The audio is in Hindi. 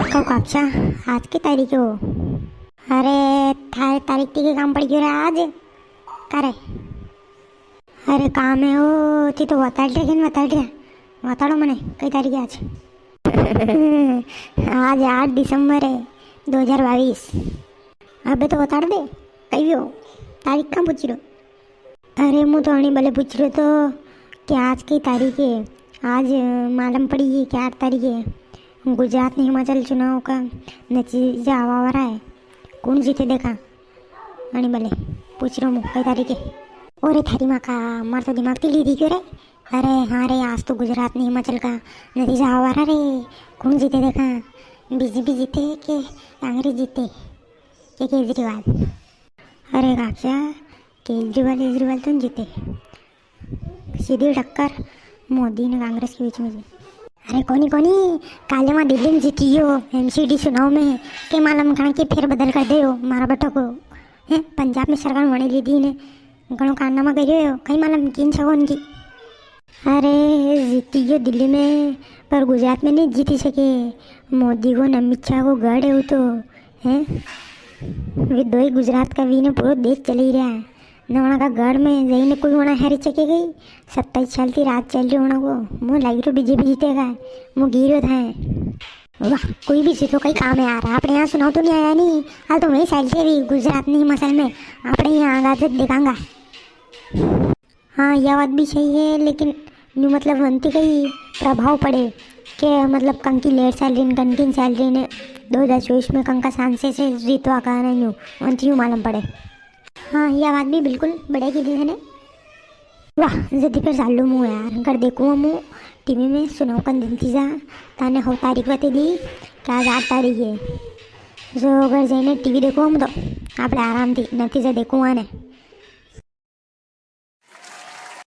कब कक्षा आज की तारीख हो? अरे थारे तारीख थी काम पड़ गयो रे आज करे। अरे काम है हो ती तो बताड़ रहे बताड़ो मने कई तारीख है आज? आज 8 दिसंबर है 2022। अबे तो बताड़ दे कही हो तारीख कहाँ पूछ लो? अरे मुँह तो अणी भले पूछ लो तो कि आज की तारीख है। आज मालूम पड़ी कि 8 तारीख है। गुजरात ने हिमाचल चुनाव का नतीजा आवा रहा है। कौन जीते देखा? अणी भले पूछ रहा हूँ कई तारीख है? अरे थारी माँ का मार तो दिमाग तिली दी क्यों रे? अरे हाँ रे आज तो गुजरात ने हिमाचल का नतीजा आवा रहा रे। कौन जीते देखा? बीजेपी जीते कि कांग्रेस जीते कि केजरीवाल? अरे काक्षा केजरीवाल तो जीते। सीधी टक्कर मोदी ने कांग्रेस के बीच में जी। अरे कोनी काले माँ दिल्ली में जीती हो एमसीडी चुनाव में के मालूम कहाँ की फेर बदल कर दे हो मारा बेटा को है। पंजाब में सरकार बने ली थी ने घणो कारनामा करे हो कहीं मालूम किन छो उनकी। अरे जीती हो दिल्ली में पर गुजरात में नहीं जीती सके। मोदी को अमित शाह को गढ़ है वो तो है वे दो ही गुजरात का वी ने पूरा देश चल ही रहा है न का गढ़ में जही ने कोई होना हैरी चके गई। 27 साल की रात चल रही होना को मुँह लग रही बीजेपी जीतेगा मुँह गिरो था। वाह कोई भी जीतो कई काम है यार। आपने यहाँ सुनाओ तो नहीं आया नहीं हाल तो वही साइड से भी गुजरात नहीं मसल में आपने यहाँ आगा से देखांगा। हाँ यह बात भी सही है लेकिन न्यू मतलब बनती कई प्रभाव पड़े कि मतलब कंकी लेट सैलरी कंकिन सैलरी ने 2024 में कंका सांसे से जीतवा का न्यू वंती न्यू मालूम पड़े। हाँ यह बात भी बिल्कुल बड़े की दी है ने। वाह जल्दी फिर चालू मुँह यार अगर देखूँ मुँह टीवी में सुनाओ का नतीजा ताने हो तारीख बता दी क्या आज 8 तारीख है जो अगर जैने टीवी देखो हम तो आप आराम थी नतीजा देखूँ आने।